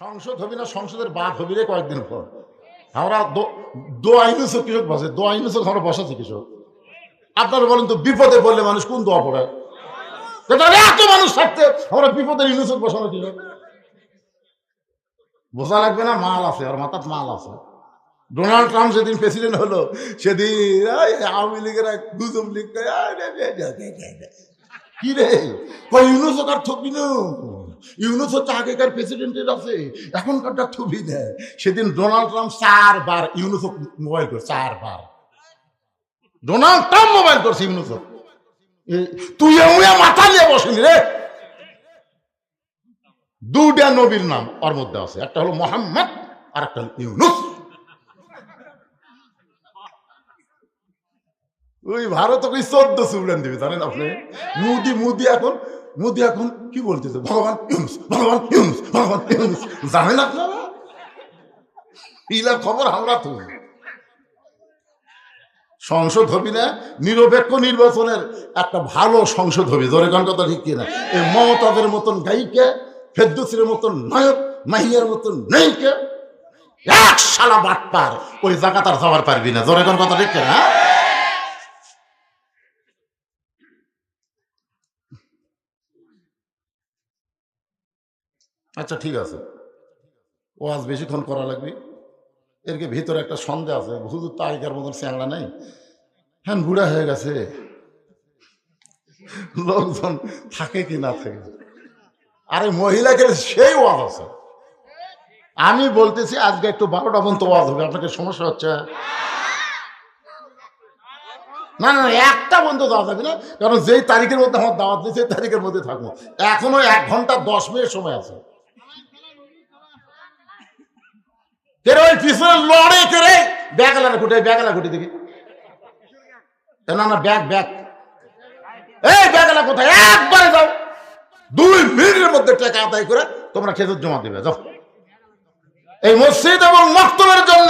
সংসদ হবি না সংসদের বাদ হবি রে কয়েকদিন পর আমরা দোয়া ইউনুসক কৃষক বসে দোয়া ইউনুসক আমরা বসাচ্ছি কৃষক। আপনারা বলেন তো বিপদে পড়লে মানুষ কোন দোয়া পড়ে? এত মানুষ থাকতে আমরা বিপদের ইউনুসক বসানো কৃষক বোঝা লাগবে না? মাল আছে আর মাথার মাল আছে। ডোনাল্ড ট্রাম্প যেদিন প্রেসিডেন্ট হলো সেদিন আওয়ামী লীগের এক গুজব লীগ কি রে ইউনুসক আর থবি না, ইউনুস হচ্ছে আগেকার প্রেসিডেন্টের আছে এখনকারটা থবি না। সেদিন ডোনাল্ড ট্রাম্প 4 বার ইউনুসক মোবাইল করে, 4 বার ডোনাল্ড ট্রাম্প মোবাইল করছে ইউনুসক। তুই মাথা নিয়ে বসেনি রে। দুটা নবীর নাম ওর মধ্যে আছে, একটা হলো মোহাম্মদ আর একটা হলো ইউনুস। ওই ভারত ওই 14 সুবলেন দিবি জানেন আপনি। মুদি এখন কি বলতেছে? ভগবান ইউনুস, ভগবান ইউনুস, ভগবান ইউনুস। জানেন আপনারা ইলা খবর আমরা তো সংসদ হবি না, নিরপেক্ষ নির্বাচনের একটা ভালো সংসদ হবে। জোরে কোন কথা ঠিক কিনা? এই মমতাদের মতন গায়িকা, ফেরদৌসীর মতন নায়ক, মাহিয়ার মতন নায়িকা, এক শালা বাটপার ওই জায়গা তার যাওয়ার পারবি না। জোরে কোন কথা ঠিক কিনা? আচ্ছা ঠিক আছে, ও আজ বেশিক্ষণ করা লাগবে। এরকে ভিতরে একটা সন্দেহ আছে, হুজুর তো আগেকার মতন চ্যাংড়া নাই, হ্যাঁ বুড়া হয়ে গেছে, লোকজন থাকে কি না থাকে। আরে মহিলাকে সেই ওয়াজ আছে। আমি বলতেছি আজকে একটু 12টা পর্যন্ত ওয়াজ হবে, আপনাকে সমস্যা হচ্ছে? না না একটা বন্ধু দেওয়া যাবে না, কারণ যেই তারিখের মধ্যে আমার দাওয়াত দিই সেই তারিখের মধ্যে থাকবো। এখনো 1 ঘন্টা 10 মিনিট সময় আছে। ওই পিছনে লড়ে করে ব্যাগলা ঘুটে, ব্যাগলা ঘুটে দেখি। না না ব্যাগ ব্যাগ, এই ব্যাগলা কোথায়? একবারে যাও, 2 মিনিটের মধ্যে টাকা আদায় করে তোমরা খেজুর জমা দিবে যাও। এই মসজিদ এবং মক্তবের জন্য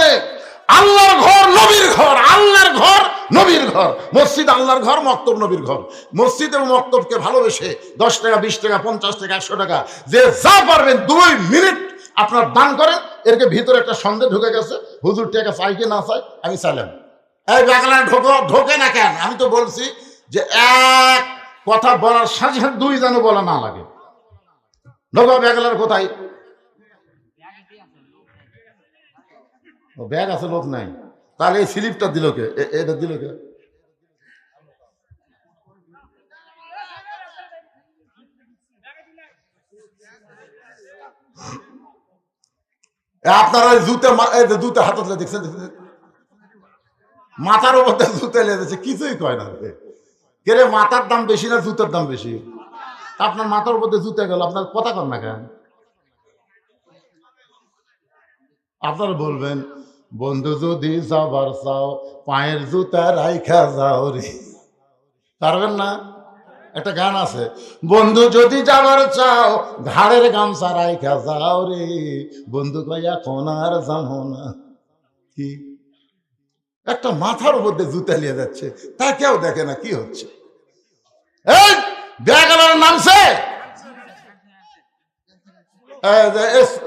আল্লাহর ঘর নবীর ঘর, আল্লাহর ঘর নবীর ঘর। মসজিদ আল্লাহর ঘর, মক্তব নবীর ঘর। মসজিদ এবং মক্তবকে ভালোবেসে 10 টাকা 20 টাকা 50 টাকা 100 টাকা যে যা পারবেন 2 মিনিট আপনার দান করেন। এরকে ভিতরে একটা সন্দেহ ঢুকে গেছে, হুজুর টাকা চাই কি না চাই। আমি চাইলাম এই বাগলা ঢোকে না কেন? আমি তো বলছি যে এক কথা বলার সাথে সাথে 2 যেন বলা না লাগে। ঢোকা ব্যাগলার কোথায়? ব্যাগ আছে, লোক নাই। তাহলে এই স্লিপটা দিল কে? এটা দিল কে? আপনারা জুতে হাতত দেখছেন, মাথার উপর জুতে লেগেছে, কিছুই কয় না। কে রে মাথার দাম বেশি না জুতের দাম বেশি? আপনার মাথার উপর জুতে গেল, আপনার কথা কর না কেন? আপনারা বলবেন বন্ধু যদি যাবার চাও পায়ের জুতা রাইখা যাও রে, পারবেন না? একটা গান আছে, বন্ধু যদি যাবার চাও ঘাড়ের গামছা রাইখা যাও রে, বন্ধু কই এখন আর যাবো না। কি একটা মাথার উপর দিয়ে জুতা নিয়ে যাচ্ছে, তা কেউ দেখে না কি হচ্ছে। এই ব্যাগলার নামছে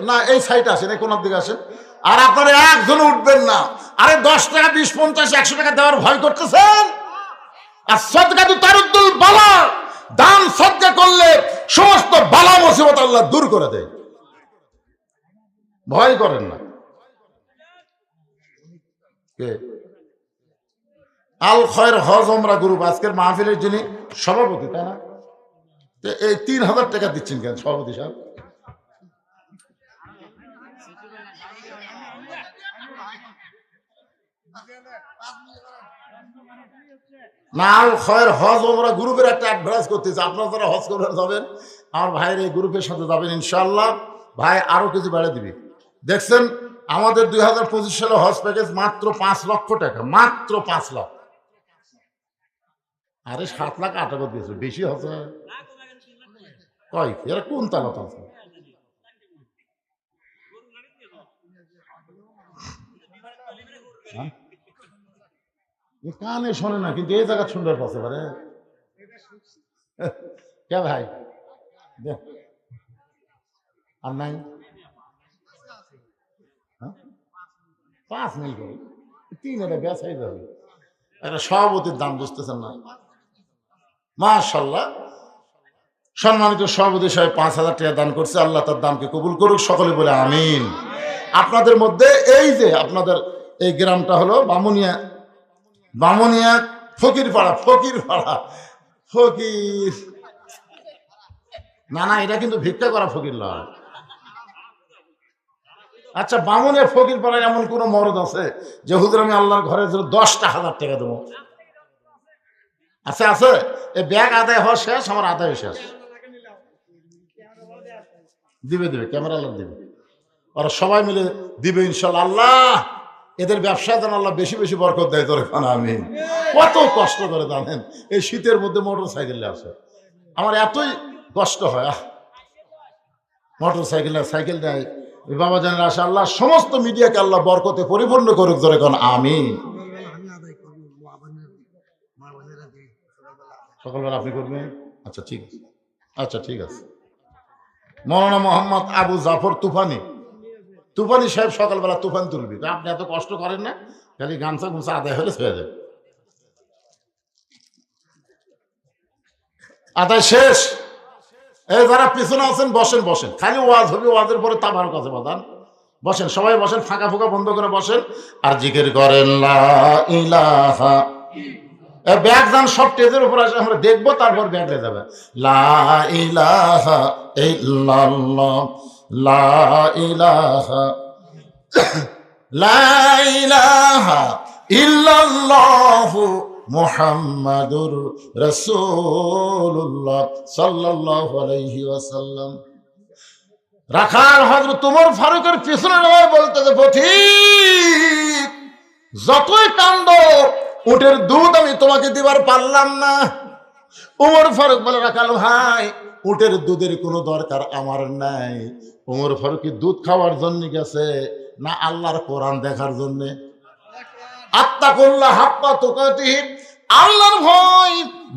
না, এই সাইড আসেন, এই কোনার দিকে আসেন। আর আপনারা একজন উঠবেন না। আরে 10 টাকা 20 50 100 টাকা দেওয়ার ভয় করতেছেন। আর সদকা তো তারুদ্দুল বালা, দান সদকা করলে সমস্ত বালা মুসিবত আল্লাহ দূর করে দেয়। ভয় করেন না। কে? আল খয়ের হজ ওমরা গ্রুপ আজকের মাহফিলের যিনি সভাপতি, তাই না? এই 3000 টাকা দিচ্ছেন কেন সভাপতি সাহেব? না, আল খয়ের হজ ওমরা গ্রুপের একটা অ্যাডভার্টাইজ করতেছে। আপনারা যারা হজ করতে যাবেন আমার ভাইয়ের এই গ্রুপের সাথে যাবেন ইনশাআল্লাহ। ভাই আরো কিছু বেড়ে দিবি। দেখছেন আমাদের 2025 সালে হজ প্যাকেজ মাত্র 5 লক্ষ টাকা, মাত্র 5 লাখ। আরে 7 লাখ 8 দিয়েছে, বেশি হচ্ছে কয়? এরা কোন তালাত আছে? কানে শোনে না, কিন্তু এই জায়গা সুন্দর পাচ্ছে পারে। কে ভাই আর নাই? হ্যাঁ 5 মিল করে 3 এটা বেচাই যাবে। একটা সভাপতির দাম বুঝতেছেন না? মাশাআল্লাহ, সম্মানিত সভাপতি সাহেব 5,000 টাকা দান করছে। আল্লাহ তার দানকে কবুল করুক, সকলে বলে আমিন। আপনাদের মধ্যে এই যে আপনাদের এই গ্রামটা হলো বামুনিয়া ফকির পাড়া ফকির না, এটা কিন্তু ভিক্ষা করা ফকির লয়। আচ্ছা, বামুনিয়া ফকির পাড়ায় এমন কোন মরদ আছে যে হুজুর আমি আল্লাহর ঘরের জন্য 10,000 টাকা দেবো? আছে। এই ব্যাগ আদায় হওয়া শেষ, আমার আদায় শেষ। দিবে ক্যামেরা আল্লাহ দিবে, ওরা সবাই মিলে দিবে ইনশাল্লাহ। আল্লাহ এদের ব্যবসায় যেন আল্লাহ বেশি বেশি বরকত দেয়। তোর খানা আমি কত কষ্ট করে জানেন, এই শীতের মধ্যে মোটর সাইকেলে আসে, আমার এতই কষ্ট হয়। মোটর সাইকেল দেয় বাবা জানের আসে। আল্লাহ সমস্ত মিডিয়াকে আল্লাহ বরকতে পরিপূর্ণ করুক। ধরে কোন আমি সকালবেলা আপনি করবেন? আচ্ছা ঠিক আছে। মৌলানা মোহাম্মদ আবু জাফর তুফানি সাহেব সকালবেলা তুফান তুলবি। আপনি এত কষ্ট করেন না, খালি গামছা গুমছা আদায় হলে হয়ে যায়। আদায় শেষ। এই যারা পিছনে আছেন বসেন, খালি ওয়াজ হবে, ওয়াজের পরে তাবার কাছে বাদান বসেন, সবাই বসেন, ফাঁকা ফোঁকা বন্ধ করে বসেন আর জিকির করেন লা ইলাহা। ব্যাগ যান সব টেজের উপর আসে, আমরা দেখবো, তারপর ব্যাগ নিয়ে যাবে। লা ইলাহা ইল্লাল্লাহ, লা ইলাহা লা ইলাহা ইল্লাল্লাহু মুহাম্মাদুর রাসূলুল্লাহ সাল্লাল্লাহু আলাইহি ওয়াসাল্লাম। রাখাল হযরত ওমর ফারুকের পিছনে রয়ে বলতেছে, পথিক যতই কান্দো উটের দুধ আমি তোমাকে দিবার পারলাম না। ওমর ফারুক বলে, রাখাল ভাই উটের দুধের কোনো দরকার আমার নাই। ওমর ফারুক কি দুধ খাওয়ার জন্য গেছে না আল্লাহর কোরআন দেখার জন্য? আত্তাকুল্লাহ হাক্কা তুকাতিহি, আল্লাহর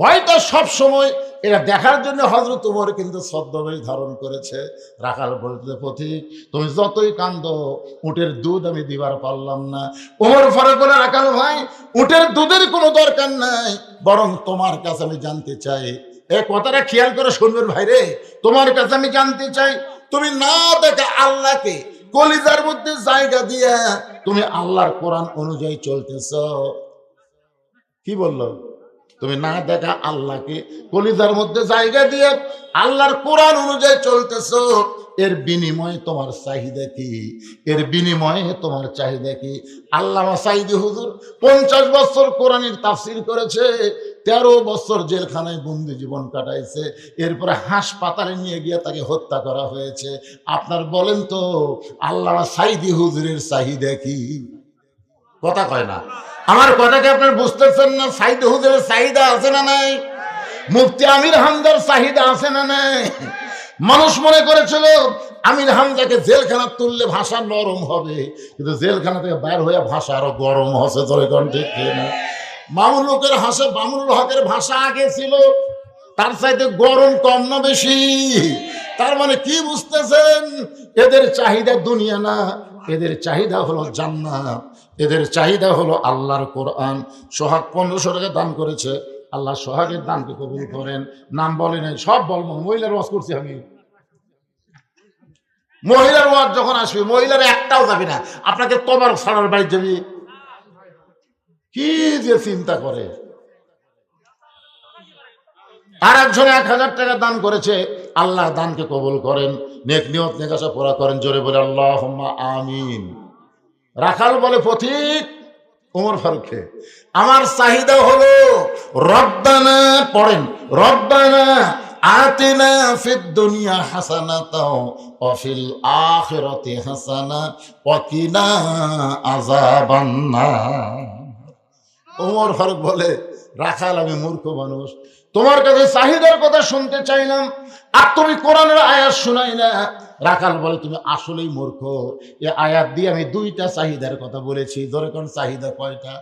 ভয়টা সব সময় এটা দেখার জন্য হযরত ওমর কিন্তু ছদ্মবেশ ধারণ করেছে। রাখাল বলতে, পথিক তুমি যতই কান্দো উটের দুধ আমি দিবার পারলাম না। ওমর ফারুক বলে, রাখাল ভাই উটের দুধের কোনো দরকার নাই, বরং তোমার কাছে আমি জানতে চাই। এই কথাটা খেয়াল করে শুনবেন ভাই রে, তোমার কাছে আমি জানতে চাই, তুমি না দেখা আল্লাহকে কলিজার মধ্যে জায়গা দিয়া তুমি আল্লাহর কোরআন অনুযায়ী চলতেছ। কি বললো? তুমি না দেখা আল্লাহকে কলিজার মধ্যে জায়গা দিয়ে আল্লাহর কোরআন অনুযায়ী চলতেছ, এর বিনিময়ে তোমার চাহিদা কি? তোমার চাহিদা কি? আল্লামা সাঈদী হুজুর 50 বছর কোরআনের তাফসীর করেছে, 13 বছর জেলখানায় বন্দি জীবন কাটাইছে, এরপরে হাসপাতালে নিয়ে গিয়ে তাকে হত্যা করা হয়েছে। আপনার বলেন তো আল্লামা সাঈদী হুজুরের চাহিদা কি? কথা কয় না। আমার কথাকে আপনার বুঝতেছেন না? সাঈদী হুজুরের চাহিদা আছে না নাই? মুফতি আমির হামজার চাহিদা আছে না নাই? মানুষ মনে করেছিল আমির হামজাকে জেলখানা তুললে ভাষা নরম হবে, কিন্তু জেলখানা থেকে বাইর হয়ে ভাষা আরো গরম হচ্ছে। ঠিক না? মামুনুল হকের ভাষা আগে ছিল, তার চাইতে গরম কম না বেশি? তার মানে কি বুঝতেছেন? এদের চাহিদা দুনিয়া না, এদের চাহিদা হলো জান্নাত, এদের চাহিদা হলো আল্লাহর কোরআন। সোহাগ 1500 টাকা দান করেছে, আল্লাহ সোহাগের দানকে কবুল করেন। নাম বলে নাই, সব বলবো। মহিলার ওয়াজ করছি আমি, মহিলার ওয়াজ যখন আসবে মহিলার একটাও যাবে না, আপনাকে তোমার ছাড়ার বাড়ি যাবি। কি যে চিন্তা করে। আর একজন 1000 টাকা দান করেছে, আল্লাহ দানকে কবুল করেন, নেক নিয়ত নেকাশা পুরা করেন। জোরে বলে আল্লাহুম্মা আমিন। রাখাল বলে, পথিক ওমর ফারুককে আমার চাহিদা হলো রব্বানা, পড়েন রব্বানা আতিনা ফিদ দুনিয়া হাসানাতাও ওয়া ফিল আখিরাতি হাসানা ওয়া কিনা আযাবান্নার। ওমর ফারুক বলে, রাখাল আমি মূর্খ মানুষ, তোমার কাছে চাহিদার কথা শুনতে চাইলাম আর তুমি কোরআনের আয়াত শুনাই না। রাখাল বলে, তুমি আসলেই মূর্খ, এই আয়াত দিয়ে আমি 2টা চাহিদার কথা বলেছি। ধরে কোন চাহিদা কয়টা?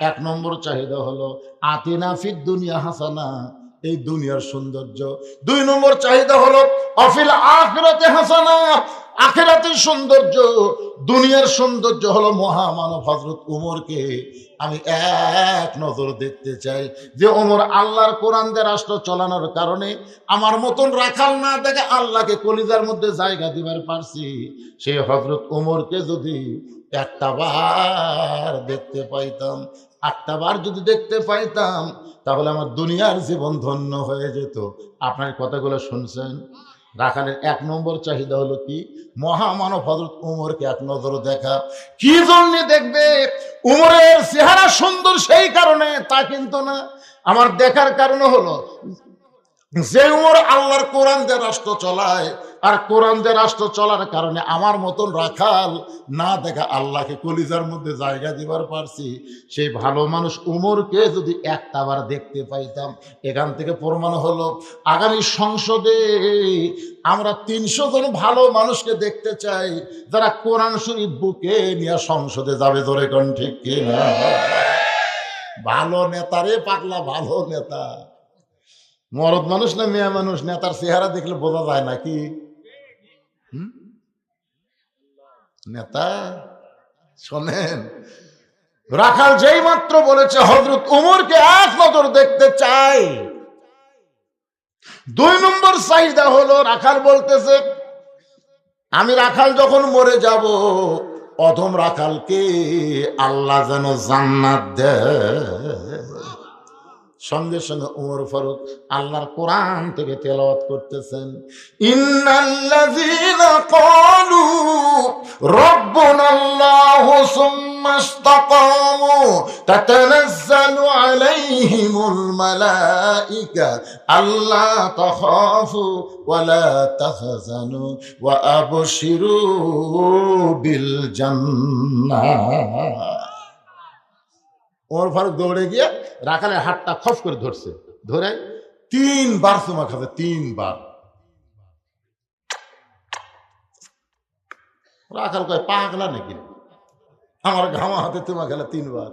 1 নম্বর চাহিদা হলো আতিনা ফিদ দুনিয়া হাসানা, এই দুনিয়ার সৌন্দর্য। 2 নম্বর চাহিদা হলো অফিল আখিরাতে হাসানা, আখিরাতের সৌন্দর্য, দুনিয়ার সৌন্দর্য হলো মহামানব হযরত উমরকে আমি এক নজর দেখতে চাই। যে ওমর আল্লাহর কোরআন দিয়ে রাষ্ট্র চালানোর কারণে আমার মতন রাখাল না দেখে আল্লাহকে কলিজার মধ্যে জায়গা দিবার পারছি, সেই হযরত উমরকে যদি একটা বার দেখতে পাইতাম, একটা বার যদি দেখতে পাইতাম, তাহলে আমার দুনিয়ার জীবন ধন্য হয়ে যেত। আপনার কথাগুলো শুনছেন? রাখালের এক নম্বর চাহিদা হলো কি? মহামানব হযরত উমরকে এক নজর দেখা। কি জন্য দেখবে? উমরের চেহারা সুন্দর সেই কারণে তা কিন্তু না, আমার দেখার কারণ হলো যে উমর আল্লাহর কোরআন দিয়ে রাষ্ট্র চলায়, আর কোরআন দিয়ে রাষ্ট্র চলার কারণে আমার মতন রাখাল না দেখা আল্লাহকে কলিজার মধ্যে জায়গা দিবার পারছি, সেই ভালো মানুষ উমরকে যদি একটা বার দেখতে পাইতাম। এখান থেকে প্রমাণ হলো আগামী সংসদে আমরা 300 জন ভালো মানুষকে দেখতে চাই, যারা কোরআন শরীফ বুকে নিয়ে সংসদে যাবে। ধরে কোন ঠিক কিনা? ভালো নেতা রে পাগলা, ভালো নেতা। মরদ মানুষ না মেয়ে মানুষ, নেতার চেহারা দেখলে বোঝা যায় নাকি নেতা? শোনেন, রাখাল যেই মাত্র বলেছে হযরত উমরকে এক নজর দেখতে চাই, 2 নম্বর চাহিদা হলো রাখাল বলতেছে আমি রাখাল যখন মরে যাব, অধম রাখালকে আল্লাহ যেন জান্নাত দেয়। সঙ্গে সঙ্গে উমর ফারুক আল্লাহর কোরআন থেকে তেলাওয়াত করতেছেন, ইন্নাল্লাযীনা ক্বালু রাব্বুনাল্লাহু সুম্মা ইসতাকামু তাতানাজ্জালু আলাইহিমুল মালায়েকা আল্লা তাখাফু ওয়া লা তাহজানু ওয়া আবশিরু বিল জান্নাহ। ওমর ফারুক দৌড়ে গিয়ে রাখালের হাতটা খপ করে ধরছে, ধরে 3 বার চুমা খাবে, 3 বার। রাখাল কয় পাগলা নাকি, আমার ঘামা হাতে চুমা খেলা 3 বার।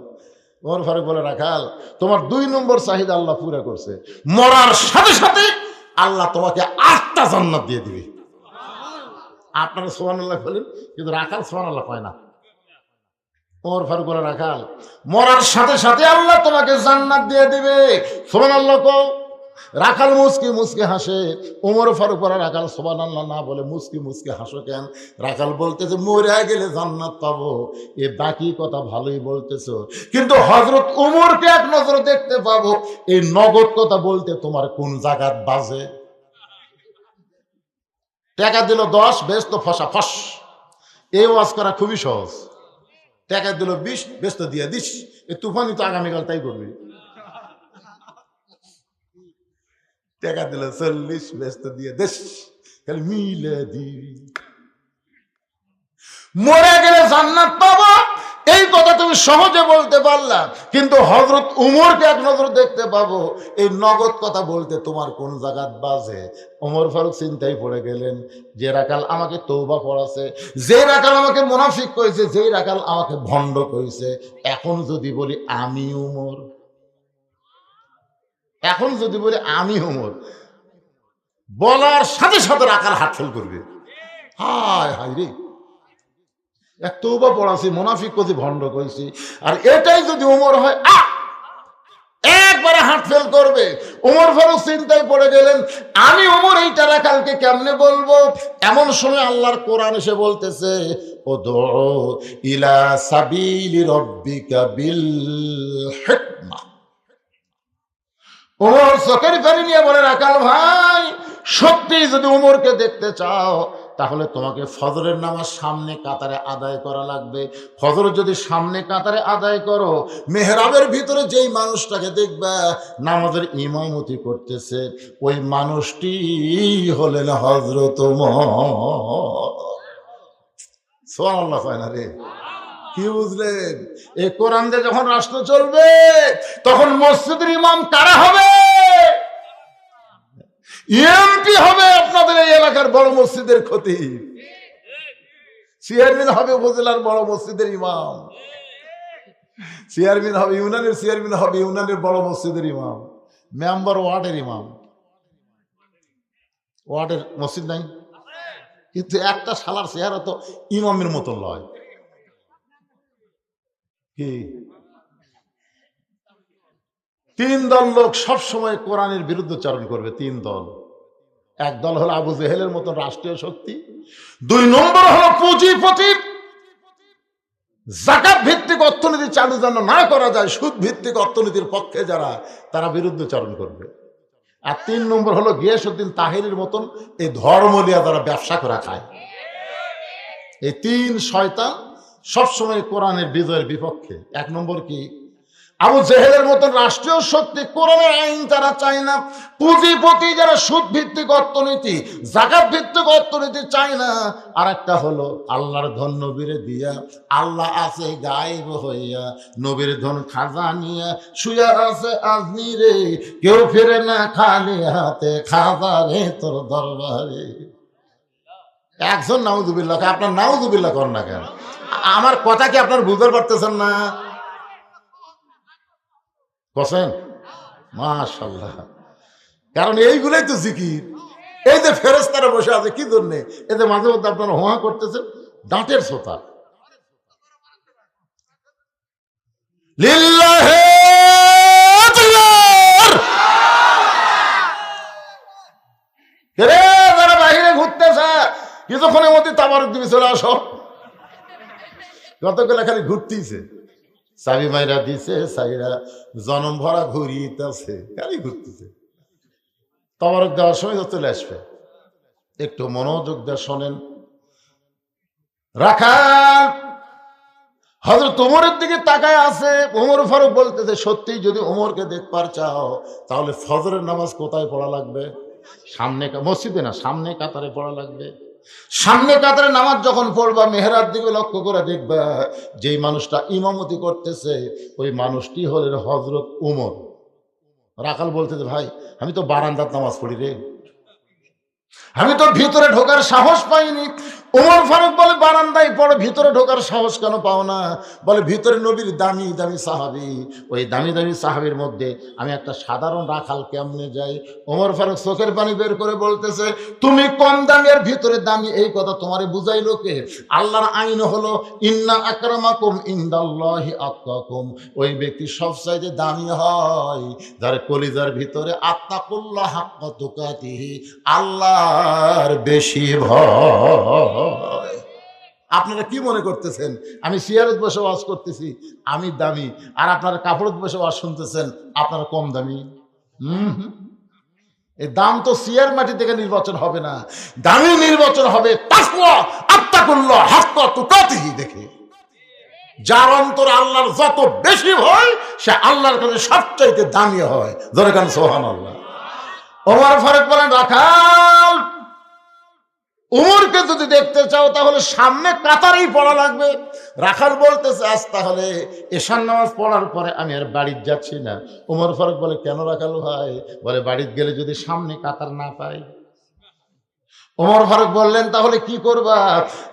ওমর ফারুক বলে রাখাল তোমার 2 নম্বর চাহিদা আল্লাহ পুরা করছে, মরার সাথে সাথে আল্লাহ তোমাকে 8টা জান্নাত দিয়ে দিবে। আপনারা সুবহানাল্লাহ বলেন, কিন্তু রাখাল সুবহানাল্লাহ কয় না। ওমর ফারুক বলে রাখাল মরার সাথে সাথে আল্লাহ তোমাকে জান্নাত দিয়ে দিবে, সুবহানাল্লাহ কও। রাখাল মুসকি মুসকি হাসে। ওমর ফারুক বলে রাখাল সুবহানাল্লাহ না বলে মুসকি মুসকি হাসো কেন? রাখাল বলতেছে মরে গেলে জান্নাত পাবো, এ বাকি কথা ভালোই বলতেছো, কিন্তু হযরত উমরকে এক নজর দেখতে পাবো, এই নগদ কথা বলতে তোমার কোন জায়গাত বাজে? টাকা দিল 10, ব্যস্ত ফসা ফস। এই ওয়াজ করা খুবই সহজ। টাকা দিল 20, ব্যস্ত দিয়ে দিস। এ তুফানি তো আগামীকাল তাই করবি। টাকা দিল 40, ব্যস্ত দিয়ে দিস, খালি মিলে দিবি। মরে গেলে জান্নাত পাবো, এই কথা তুমি সহজে বলতে পারলা, কিন্তু হযরত উমরকে এক নজর দেখতে পাবো, এই নগদ কথা বলতে তোমার কোন জায়গাত বাজে? ওমর ফারুক চিন্তায় পড়ে গেলেন, যে রাখাল আমাকে তওবা পড়াছে, যে রাখাল আমাকে মুনাফিক কইছে, যে রাখাল আমাকে ভণ্ড কইছে, এখন যদি বলি আমি উমর, এখন যদি বলি আমি উমর, বলার সাথে সাথে রাখাল হাত ফেল করবে। হায় হায় রে, এক তওবা পড়াছি, মুনাফিক কইছি, ভণ্ড কইছি, আর এটাই যদি উমর হয়, একবারে হাত ফেল করবে। ওমর ফারুক চিন্তায় পড়ে গেলেন, আমি ওমর এইটা রাখালকে কেমনে বলবো? এমন সময় আল্লাহর কোরআন এসে বলতেছে, উদউ ইলা সাবিলি রাব্বিকা বিল হিকমা। ওমর চোখের পানি নিয়ে বলে রাখাল ভাই, সত্যি যদি উমরকে দেখতে চাও, তাহলে তোমাকে ফজরের নামাজ সামনে কাতারে আদায় করা লাগবে। ফজর যদি সামনে কাতারে আদায় করো, মেহরাবের ভিতরে যেই মানুষটাকে দেখবা নামাজের ইমামতি করতেছে, ওই মানুষটি হলেন হযরত ওমর। সুবহানাল্লাহ কয় না রে? কি বুঝলেন? এই কোরআন দিয়ে যখন রাষ্ট্র চলবে, তখন মসজিদের ইমাম কারা হবে? এমপি হবে আপনাদের এই এলাকার বড় মসজিদের খতিব, চেয়ারম্যান হবে উপজেলার বড় মসজিদের ইমাম, চেয়ারম্যান হবে ইউনিয়নের, চেয়ারম্যান হবে ইউনিয়নের বড় মসজিদের ইমাম, মেম্বার ওয়ার্ডের ইমাম। ওয়ার্ডের মসজিদ নাই, কিন্তু একটা শালার চেহারা তো ইমামের মতো লয়। কি তিন দল লোক সব সময় কোরআনের বিরুদ্ধচারণ করবে। তিন দল, এক দল হলো আবু জেহেলের মতো রাষ্ট্রীয় শক্তি, দুই নম্বর হলো পুঁজিপতি, যাকাত ভিত্তিক অর্থনীতি চালু যেন না করা যায়, সুদ ভিত্তিক অর্থনীতির পক্ষে যারা, তারা বিরুদ্ধচারণ করবে। আর তিন নম্বর হলো গিয়াসউদ্দিন তাহেরির মতন এই ধর্ম নিয়ে যারা ব্যবসা করা খায়। এই তিন শয়তান সবসময় কোরআনের বিজয়ের বিপক্ষে। এক নম্বর কি, আবু জেহেলের মতন রাষ্ট্রীয় শক্তি, কোরআনের আইন তারা চায় না। পুঁজিপতি যারা সুদ ভিত্তিক অর্থনীতি, যাকাত ভিত্তিক অর্থনীতি চায় না। আর একটা হলো আল্লাহর ধন নবীরে দিয়া, আল্লাহ আছে গায়েব হইয়া, নবীর ধন খাজা নিয়া শুয়া আছে আজমিরে, কেউ ফিরে না খালি হাতে, খাজা রে তোর দরবারে। একজন নাউজুবিল্লাহ, আপনার নাউজুবিল্লাহ কর না কেন? আমার কথা কি আপনার বুঝতে পারতেছেন না? বসেন মাশাআল্লাহ, কারণ এইগুলোই তো জিকির। এই যে ফেরেশতারা বসে আছে কি জন্যে? এই যে মাঝে মধ্যে আপনারা হোয়া করতেছেন, দাঁতের শ্রোতা। লিল্লাহি যারা বাহিরে ঘুরতেছে, কিছুক্ষণের মধ্যে তাবারক দিবি চলে আসো। কতগুলো খালি ঘুরতেছে, চাবি মাইরা দিছে, সাইরা জনম ভরা ঘুরিতেছে, খালি ঘুরতেছে। তাবারক দেওয়ার সময় চলে আসবে। একটু মনোযোগ দিয়ে শোনেন। রাখাল হযরত ওমরের দিকে তাকায় আছে। ওমর ফারুক বলতেছে, সত্যি যদি ওমরকে দেখবার চাও তাহলে ফজরের নামাজ কোথায় পড়া লাগবে? সামনে, মসজিদে না, সামনে কাতারে পড়া লাগবে। সামনে কাতারে নামাজ যখন পড়বা, মেহরাব দিকে লক্ষ্য করে দেখবা, যেই মানুষটা ইমামতি করতেছে ওই মানুষটি হলেন হযরত ওমর। রাখাল বলতেছে, ভাই আমি তো বারান্দার নামাজ পড়ি রে, আমি তো ভিতরে ঢোকার সাহস পাইনি। ওমর ফারুক বলে, বারান্দায় পড়ে, ভিতরে ঢোকার সাহস কেন পাও না? বলে, ভিতরে নবীর দামি দামি সাহাবী, ওই দামি দামি সাহাবীর মধ্যে আমি একটা সাধারণ রাখাল কেমনে যাই? ওমর ফারুক চোখের পানি বের করে বলতেছে, তুমি কম দামি আর ভিতরে দামি, এই কথা তোমারে বুঝাইলো কে? আল্লাহর আইন হলো ইন্না আকরামাকুম ইনদাল্লাহি আতকাকুম, ওই ব্যক্তি সবচাইতে দামি হয় যার কলিজার ভিতরে আত্তাকুল্লাহ হাক্কা তুকাতিহি, আল্লাহর বেশি ভয়। আপনারা কি মনে করতেছেন আমি চেয়ারত বসে ওয়াজ করতেছি আমি দামি, আর আপনারা কাপড়ত বসে ওয়াজ শুনতেছেন আপনারা কম দামি? এই দাম তো চেয়ার মাটি থেকে নির্বাচন হবে না, দামি নির্বাচন হবে তাকওয়া আত্তাকুল্লাহ হাক্কা তুকাতিহি দেখে। যার অন্তর আল্লাহর যত বেশি ভয়, সে আল্লাহর কাছে সবচাইতে দামি হয়। জোরে কান সুবহানাল্লাহ। ওমর ফারুক বলেন, রাখাল উমরকে যদি দেখতে চাও তাহলে সামনে কাতারেই পড়া লাগবে। রাখাল বলতেছে, আজ তাহলে এশার নামাজ পড়ার পরে আমি আর বাড়ির যাচ্ছি না। ওমর ফারুক বলে, কেন রাখাল ভাই? বলে, বাড়িতে গেলে যদি সামনে কাতার না পাই। ওমর ফারুক বললেন, তাহলে কি করবা?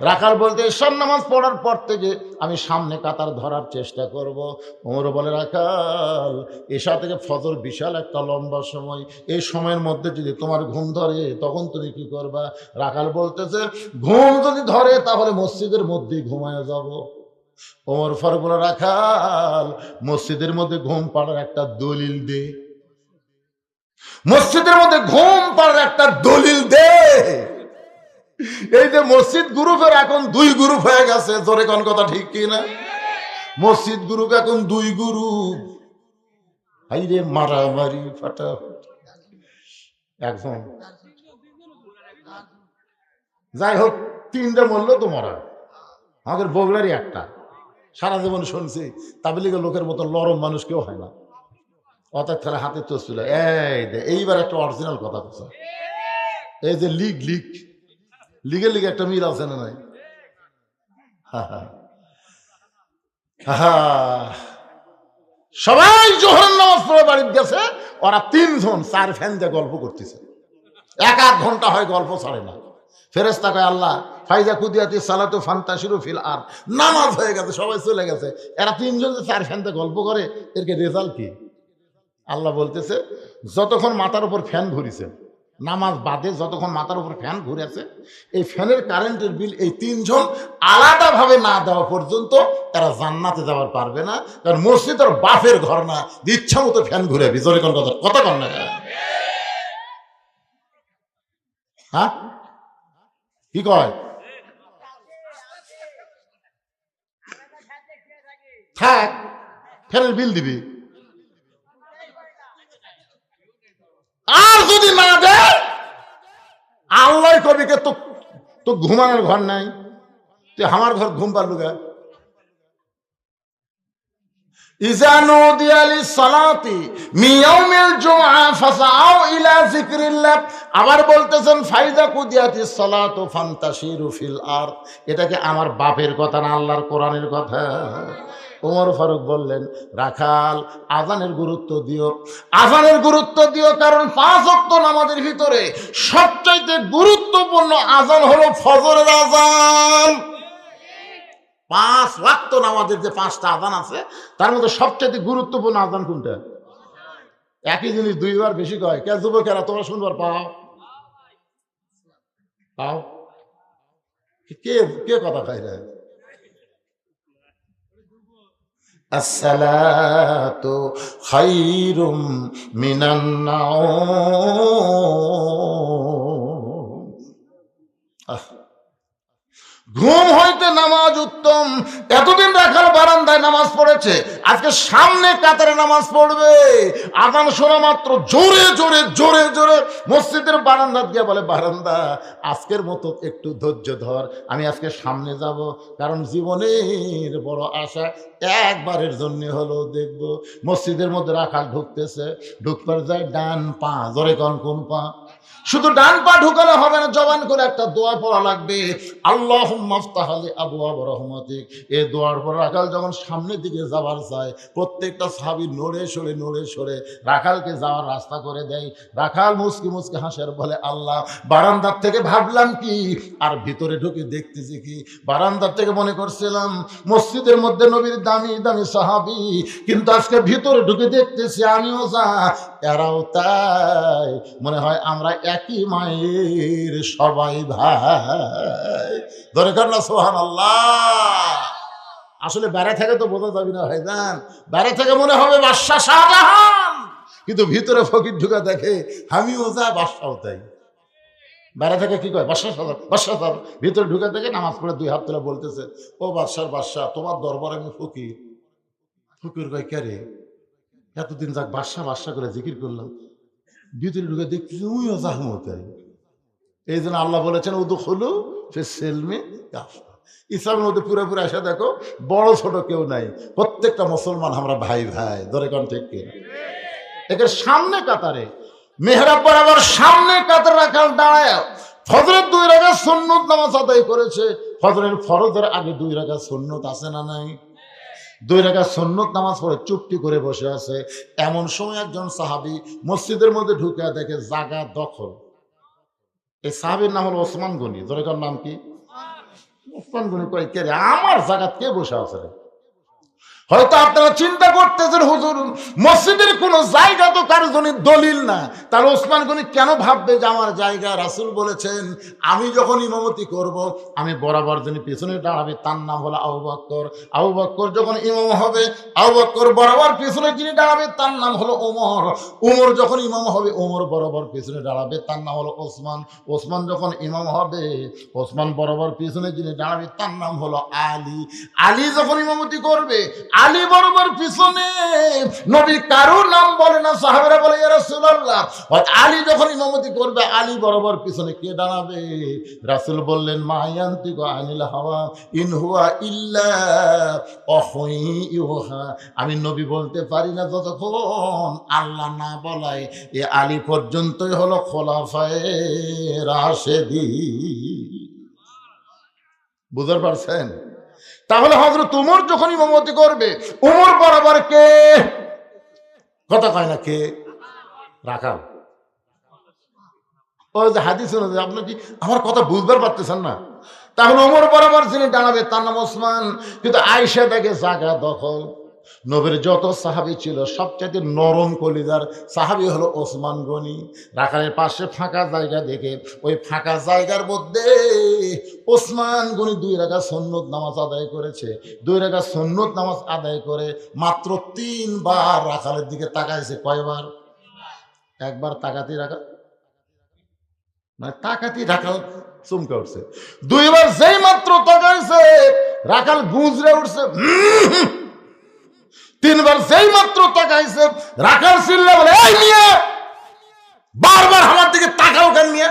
রাখাল বলতে, এশার নামাজ পড়ার পর থেকে আমি সামনে কাতার ধরার চেষ্টা করব। ওমর বলে, রাখাল এশা থেকে ফজর বিশাল একটা লম্বা সময়, এই সময়ের মধ্যে যদি তোমার ঘুম ধরে তখন তুমি কি করবা? রাখাল বলতেছে, ঘুম যদি ধরে তাহলে মসজিদের মধ্যেই ঘুমায় যাব। ওমর ফারুক বলে, রাখাল মসজিদের মধ্যে ঘুম পাড়ার একটা দলিল দে, মসজিদের মধ্যে ঘুম পাড়ার একটা দলিল দে। এই যে মসজিদ গ্রুপের এখন 2 গ্রুপ হয়ে গেছে, জোরে কোন কথা ঠিক কি না? মসজিদ গ্রুপ এখন 2 গ্রুপ, হাইরে মারামারি ফাটাফাটি। একজন যাই হোক, 3টে মরল তো মরা, আমাদের বগলারই একটা। সারা জীবন শুনছি তাবলীগের লোকের মতো লরম মানুষ কেউ হয় না, অর্থাৎ খেলা হাতে চলছিল। এইবার একটা অরিজিনাল কথা বলছে, এই যে লিগের লিগে একটা মিল আছে না নাই? সবাই জোহরের নামাজ পড়ে বাড়িতে গেছে, ওরা 3 জন 4 ফ্যান দিয়ে গল্প করতেছে, 1-1 ঘন্টা হয় গল্প ছাড়ে না। ফেরেশতা কয়, আল্লাহ ফাইজা কুদিয়াতি সালাতু ফান্তাশিরু ফিল আরদ, নামাজ হয়ে গেছে, সবাই চলে গেছে, এরা 3 জন যে 4 ফ্যান দিয়ে গল্প করে, এর রেজাল্ট কি? আল্লাহ বলতেছে, যতক্ষণ মাথার উপর ফ্যান ঘুরিছে নামাজ বাদে যতক্ষণ মাথার উপর ফ্যান ঘুরেছে, এই ফ্যানের কারেন্টের বিল এই তিনজন আলাদাভাবে না দেওয়া পর্যন্ত এরা জান্নাতে যাওয়ার পারবে না। কারণ মসজিদ আর বাপের ঘর না, ইচ্ছা মতো ফ্যান ঘুরে ভিতরে কোন কথা কথা কন না। হ্যাঁ কি কয়? থাক, ফ্যানের বিল দিবি। আর যদি না দেয় আল্লাহ কবিকে তো তো ঘুমানোর ঘর নাই, তুই আমার ঘর ঘুম পারলু গা। আবার বলতেছেন ফাইদা কুদিয়াতিস সালাতু ফান্তাশিরু ফিল আরদ। এটা কি আমার বাপের কথা না আল্লাহর কোরআনের কথা? ওমর ফারুক বললেন, রাখাল আজানের গুরুত্ব দিও, আজানের গুরুত্ব দিও, কারণ 5 ওয়াক্ত নামাজের ভিতরে সবচাইতে গুরুত্বপূর্ণ আজান হলো ফজরের আজান। 5 ওয়াক্ত নামাজের যে 5টা আজান আছে তার মধ্যে সবচাইতে গুরুত্বপূর্ণ আজান কোনটা? একই জিনিস দুইবার বেশি কয় কে? যুবকেরা তোমরা শুনবার পাও পাও? কে কে কথা কয় রে? আসসালাতু খায়রুম মিনান নাওম। ঘুম হইতে নামাজ উত্তম। এতদিন রাখাল বারান্দায় নামাজ পড়েছে, আজকে সামনে কাতারে নামাজ পড়বে। আজান শোনা মাত্র জোরে জোরে জোরে জোরে মসজিদের বারান্দা দিয়ে বলে, বারান্দা আজকের মতো একটু ধৈর্য ধর, আমি আজকে সামনে যাব, কারণ জীবনের বড় আশা একবারের জন্য হলো দেখব। মসজিদের মধ্যে রাখাল ঢুকতেছে, ঢুকবার যায় ডান পা, জোরে কোন পা? শুধু ডান পা ঢুকালে হবে না, জবান করে একটা দোয়া পড়া লাগবে, আল্লাহুম্মা আফতাহ লি আবওয়াব রাহমাতিক। এই দোয়ার পর রাখাল যখন সামনের দিকে যাবার চায়, প্রত্যেকটা সাহাবী নড়ে সরে রাখালকে যাওয়ার রাস্তা করে দেয়। রাখাল মুচকি মুচকি হাসের বলে, আল্লাহ, বারান্দার থেকে ভাবলাম কি আর ভিতরে ঢুকে দেখতেছি কি? বারান্দার থেকে মনে করছিলাম মসজিদের মধ্যে নবীর দামি দামি সাহাবী, কিন্তু আজকে ভিতরে ঢুকে দেখতেছি আমিও যা এরাও তাই, মনে হয় আমরা একই মায়ের সবাই ভাই। দরকার না সুবহানাল্লাহ। আসলে বাইরে থেকে তো বোঝা যাবে না ভাইজান, বাইরে থেকে মনে হবে বাদশা শাহজাহান, কিন্তু ভিতরে ফকির ঢুকা দেখে আমিও যা বাদশাও তাই। বাইরে থেকে কি কয়? বাদশা শাহজাহান। ভিতরে ঢুকা দেখে নামাজ পড়ে 2 হাত তুলে বলতেছে, ও বাদশার বাদশা, তোমার দরবারে আমি ফকির। ফকির কয়, কে রে? এতদিন যাক বাদশা করে জিকির করলাম, ভিতরে ঢুকে দেখতেছি উইও জাহমো তাই। এই জন্য আল্লাহ বলেছেন, উদখুলু ফিস সিলমি কাফা। ইসলামের মধ্যে পুরোপুরি এসে দেখো, বড় ছোট কেউ নাই, প্রত্যেকটা মুসলমান আমরা ভাই ভাই। ধরে কোন ঠিক কি? একে সামনে কাতারে মেহরাব বরাবর সামনে কাতার রাখাল দাঁড়ায় ফজরের 2 রাকাত সুন্নত নামাজ আদায় করেছে। ফজরের ফরজের আগে 2 রাকাত সুন্নত আছে না নাই? 2 রাকাত সুন্নত নামাজ পড়ে চুপটি করে বসে আছে। এমন সময় একজন সাহাবী মসজিদের মধ্যে ঢুকে দেখে জায়গা দখল। এই সাহাবীর নাম হলো ওসমান গনি। জোরেকার নাম কি? ওসমান গনি। কয়, কে রে, আমার জায়গা কে বসে আছে রে? হয়তো আপনারা চিন্তা করতেছেন, হুজুর মসজিদের কোন জায়গা তো কারো জন্য দলিল না, তাহলে ওসমান গনি কেন ভাববে যে আমার জায়গা? রাসূল বলেছেন, আমি যখন ইমামতি করব, আমি বরাবর যিনি পিছনে দাঁড়াবে তার নাম হলো আবু বকর। আবু বকর যখন ইমাম হবে, আবু বকর বরাবর পিছনে যিনি দাঁড়াবে তার নাম হলো ওমর। ওমর যখন ইমাম হবে, ওমর বরাবর পিছনে দাঁড়াবে তার নাম হলো ওসমান। ওসমান যখন ইমাম হবে, ওসমান বরাবর পিছনে যিনি দাঁড়াবে তার নাম হলো আলী। আলী যখন ইমামতি করবে, আলী বরাবর পিছনে। নবী কারো নাম বলে না, সাহাবারা বলে ইয়া রাসূলুল্লাহ। আলী যখন ইমামতি করবে, আলী বরাবর পিছনে কে দাঁড়াবে? রাসূল বললেন, মা ইয়ান্তিকু আনিল হাওয়া ইন হুয়া ইল্লা ওয়াহয়ুহা। আমি নবী বলতে পারি না যতক্ষণ আল্লাহ না বলায়। এ আলী পর্যন্তই হলো খোলাফায়ে রাশেদিন। বুঝতে পারছেন? তাহলে হযরত ওমর যখন ইমামতি করবে, ওমর বরাবর কে? কথা কয় না কে? রাখাল। ওই যে হাদিস অনুযায়ী আপনি কি আমার কথা বুঝবার পারতেছেন না? তাহলে ওমর বরাবর যিনি দাঁড়াবে তার নাম ওসমান। কিন্তু আয়েশা দেখে জায়গা দখল। নবীর যত সাহাবী ছিল সবচেয়ে নরম কলিজার সাহাবী হলো ওসমান গনি। রাখালের পাশে ফাঁকা জায়গা দেখে ওই ফাঁকা জায়গার মধ্যে ওসমান গনি 2 রাকাত সুন্নত নামাজ আদায় করেছে। 2 রাকাত সুন্নত নামাজ আদায় করে মাত্র 3 বার রাখালের দিকে তাকাইছে। কয়বার? একবার তাকাতি রাখা মানে তাকাতি রাখাল চমকে উঠছে। 2 বার যেই মাত্র তাকাইছে রাখাল গুজরে উঠছে। 3 বার যেই মাত্র তাকাইছে রাখাল চিল্লা বলে, এই মিয়া বারবার আমার দিকে তাকাও কেন মিয়া?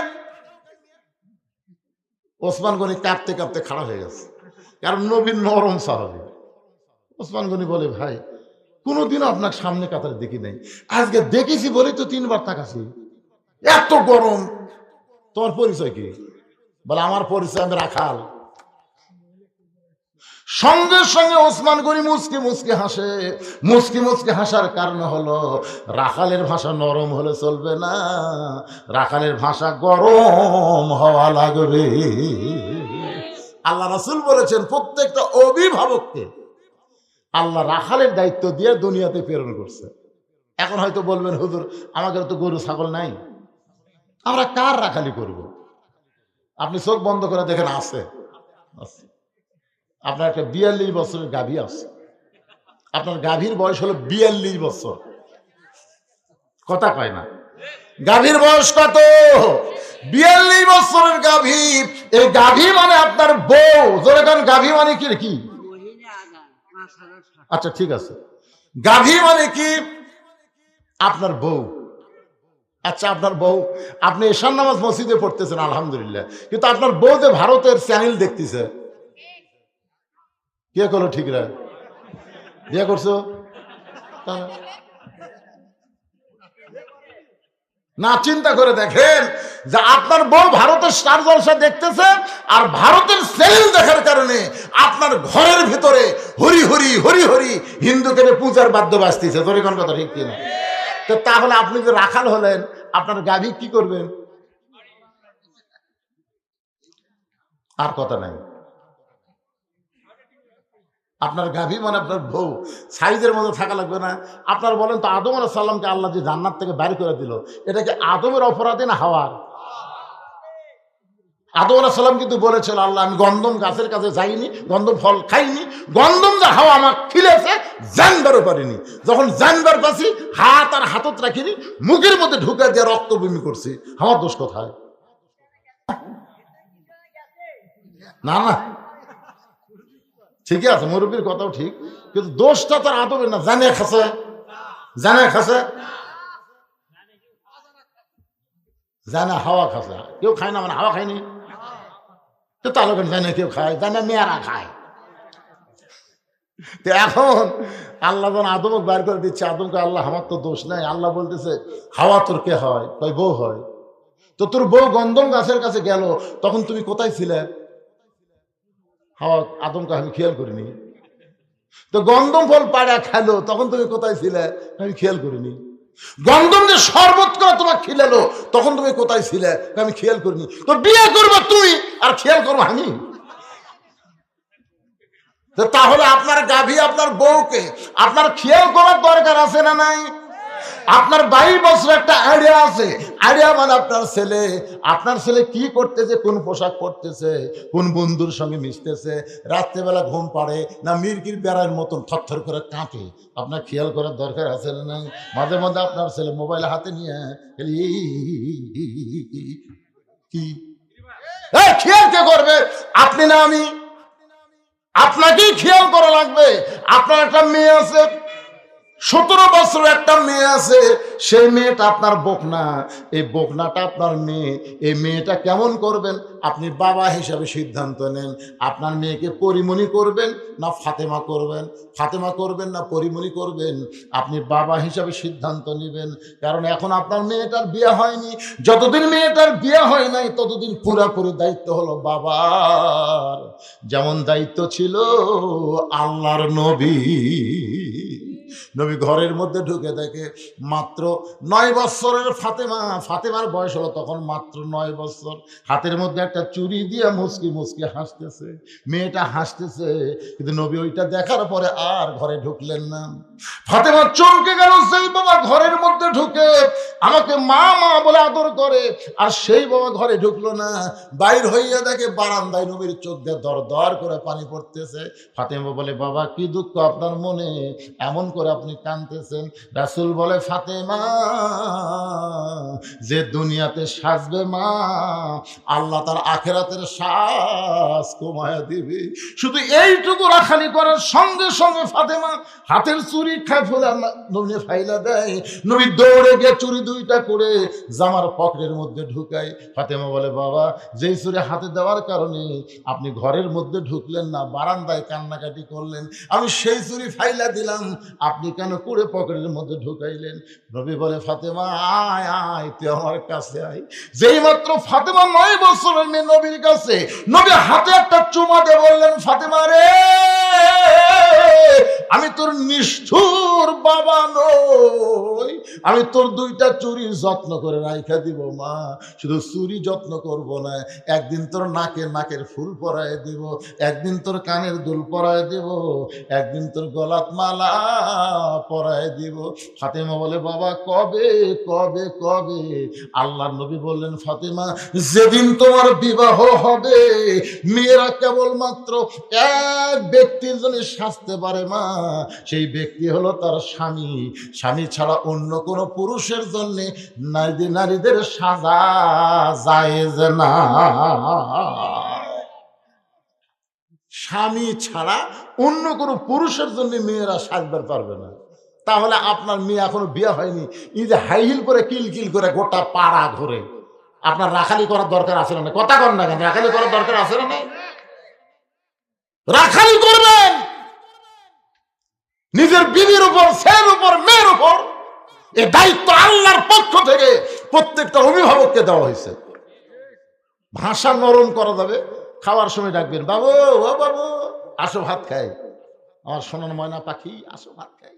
ওসমান গনি কাঁপতে কাঁপতে খাড়া হয়ে গেছে, কারণ নবীর নরম সাহাবী। ওসমান গনি বলে, ভাই কোনোদিনও আপনার সামনে কাতারে দেখি নাই, আজকে দেখেছি বলে তো 3 বার তাকাছি, এত গরম। তোমার পরিচয় কি? বলে, আমার পরিচয় আমি রাখাল। সঙ্গে সঙ্গে ওসমান গনি মুচকি মুচকি হাসে। মুচকি মুচকি হাসার কারণ হলো রাখালের ভাষা নরম হলে চলবে না, রাখালের ভাষা গরম হওয়া লাগবে। আল্লাহ রাসূল বলেছেন প্রত্যেকটা অভিভাবককে আল্লাহ রাখালের দায়িত্ব দিয়ে দুনিয়াতে প্রেরণ করছে। এখন হয়তো বলবেন, হুজুর আমাদের তো গরু ছাগল নাই, আমরা কার রাখালি করব? আপনি চোখ বন্ধ করে দেখেন, আছে। আপনার একটা 42 বছরের গাভী আছে, আপনার গাভীর বয়স হলো 42 বছর। কথা কয় না? গাভীর বয়স কত? 42 বছরের গাভী। এই গাভী মানে আপনার বউ। জোরে কারণ গাভী মানে কি? আচ্ছা ঠিক আছে, গাভী মানে কি? আপনার বউ। আচ্ছা আপনার বউ, আপনি ঈশান নামাজ মসজিদে পড়তেছেন আলহামদুলিল্লাহ, কিন্তু আপনার বউ যে ভারতের চ্যানেল দেখতেছে, কে করলো? ঠিক রে, বিয়ে করছো না? চিন্তা করে দেখেন যে আপনার বউ ভারতের স্টার জলসা দেখতেছে, আর ভারতের চ্যানেল দেখার কারণে আপনার ঘরের ভিতরে হরি হরি হরি হরি হিন্দুকে পূজার বাদ্য বাজতেছে। তোর কোন কথা ঠিক কিনা? তো তাহলে আপনি যে রাখাল হলেন, আপনার গাভী কি করবেন? আর কথা নাই। আপনার গাভী মানে আপনার বউ, সাইজের মধ্যে থাকা লাগবে না? আপনার বলেন তো, আদম আলাইহিস সালামকে আল্লাহ যে জান্নাত থেকে বাইর করে দিল, এটা কি আদমের অপরাধে না হাওয়ার? আদম আলাইহিস সালাম কিন্তু বলেছিল, আল্লাহ আমি গন্ধম গাছের কাছে যাইনি, গন্ধম ফল খাইনি, গন্ধম যে হাওয়া আমার খিলেছে জানবারও পারিনি। যখন জানবার পাচ্ছি হাত আর হাতত রাখিনি, মুখের মধ্যে ঢুকে দিয়ে রক্ত বমি করছি। আমার দোষ কোথায়? না না, ঠিকই আছে, মুরব্বীর কথাও ঠিক, কিন্তু দোষটা তার আদমের না। জানে খাসে, জানে খাসে, জানে হাওয়া খাসে। কেউ খায় না মানে হাওয়া খায়নি? তো তাহলে জানে কেউ খায়, জানে মেয়েরা খায়। তো এখন আল্লাহ যখন আদমকে বার করে দিচ্ছে, আদমকে আল্লাহ আমার তো দোষ নাই, আল্লাহ বলতেছে হাওয়া তোর কে হয়? তাই বউ হয়। তো তোর বউ গন্ধম গাছের কাছে গেল, তখন তুমি কোথায় ছিলে? হাওয়া আদমকে আমি খেয়াল করিনি। তো গন্ধম ফল পাড়া খেলো, তখন তুমি কোথায় ছিলে? আমি খেয়াল করিনি। গন্ধম যে শরবত করে তোমার খিলালো, তখন তুমি কোথায় ছিলে? আমি খেয়াল করিনি। তো বিয়ে করবো তুমি আর খেয়াল করবো আমি? তাহলে আপনার গাভী আপনার বউকে আপনার খেয়াল করার দরকার আছে না নাই? আপনার 22 বছর একটা আইডিয়া আছে। আইডিয়া মানে আপনার ছেলে কি করতেছে, কোন পোশাক পরতেছে, কোন বন্ধুর সঙ্গে মিশতেছে, রাত্রেবেলা ঘুম পাড়ে না মির্গির বেড়ার মতন থরথর করে কাঁপে, আপনার খেয়াল করার দরকার আছে না নাই? মাঝে মাঝে আপনার ছেলে মোবাইল হাতে নিয়ে কি খেয়াল কে করবে? আপনি না আমি? আপনাকেই খেয়াল করা লাগবে। আপনার একটা মেয়ে আছে, 17 বছর একটা মেয়ে আছে, সেই মেয়েটা আপনার বকনা, এই বকনাটা আপনার মেয়ে। এই মেয়েটা কেমন করবেন? আপনি বাবা হিসাবে সিদ্ধান্ত নেন। আপনার মেয়েকে পরিমণি করবেন না ফাতেমা করবেন? ফাতেমা করবেন না পরিমণি করবেন? আপনি বাবা হিসাবে সিদ্ধান্ত নেবেন। কারণ এখন আপনার মেয়েটার বিয়ে হয়নি। যতদিন মেয়েটার বিয়ে হয় নাই, ততদিন পুরাপুরি দায়িত্ব হলো বাবার। যেমন দায়িত্ব ছিল আল্লাহর নবী। নবী ঘরের মধ্যে ঢুকে দেখে মাত্র 9 বছরের ফাতেমা। ফাতেমার বয়স হলো তখন মাত্র 9 বছর। হাতের মধ্যে একটা চুড়ি দিয়ে মুচকি মুচকি হাসতেছে, মেয়েটা হাসতেছে। কিন্তু নবী ওইটা দেখার পরে আর ঘরে ঢুকলেন না। ফাতেমা চমকে গেল, সেই বাবা ঘরের মধ্যে ঢুকে আমাকে মা মা বলে আদর করে, আর সেই বাবা ঘরে ঢুকলো না। বাইর হইয়া দেখে বারান্দায় নবীর চোখ দিয়ে দর দর করে পানি পড়তেছে। ফাতেমা বলে, বাবা কি দুঃখ আপনার মনে, এমন করে আপনি কাঁদতেছেন? রাসূল বলে, ফাতেমা, যে দুনিয়াতে সাজবে মা, আল্লাহ তার আখেরাতের সাজ কমায়া দিবে। শুধু এইটুকু রাখালি করার সঙ্গে সঙ্গে ফাতেমা হাতের চুরি খায় ফেলে নবী ফাইলা দেয়। নবী দৌড়ে গিয়ে চুরি দুইটা করে জামার পকেটের মধ্যে ঢুকায়। ফাতেমা বলে, বাবা, যেই চুরি হাতে দেওয়ার কারণে আপনি ঘরের মধ্যে ঢুকলেন না, বারান্দায় কান্নাকাটি করলেন, আমি সেই চুরি ফাইলা দিলাম, আপনি কেন করে পকেটের মধ্যে ঢুকাইলেন? নবী বলে, ফাতেমা আয় আয়, তুই আমার কাছে আয়। যেই মাত্র ফাতেমা 9 বছরের মেয়ে নবীর কাছে, নবী হাতে একটা চুমা দিয়ে বললেন, ফাতেমা রে, আমি তোর নিষ্ঠুর বাবা নই, আমি তোর দুইটা চুরি যত্ন করে রাইখা দিব মা। শুধু চুরি যত্ন করব না, একদিন তোর নাকের ফুল পরায় দিব, একদিন তোর কানের দুল পরায় দিব, একদিন তোর গলাত মালা পরায় দিব। ফাতেমা বলে, বাবা কবে কবে কবে? আল্লাহর নবী বললেন, ফাতেমা, যেদিন তোমার বিবাহ হবে, মেয়েরা কেবলমাত্র এক ব্যক্তির জন্য সাজতে পারে মা, সেই ব্যক্তি হলো তার স্বামী। স্বামী ছাড়া অন্য কোন পুরুষের জন্য নারীদের সাজা জায়েজ না। স্বামী ছাড়া অন্য কোন পুরুষের জন্য মেয়েরা সাজবার পারবে না। তাহলে আপনার মেয়ে এখনো বিয়ে হয়নি, এই যে হাই হিল করে কিলকিল করে গোটা পাড়া ঘুরে, আপনার রাখালি করার দরকার আছে না? কথা কর না কেন? রাখালি করার দরকার আছে না? রাখালি করবেন নিজের বিবির উপর, ছেলের উপর, মেয়ের উপর। এই দায়িত্ব আল্লাহর পক্ষ থেকে প্রত্যেকটা অভিভাবককে দেওয়া হয়েছে। ভাষা নরম করা যাবে, খাওয়ার সময় ডাকবেন, বাবু ও বাবু আসো ভাত খাই, আমার সোনার ময়না পাখি আসো ভাত খাই।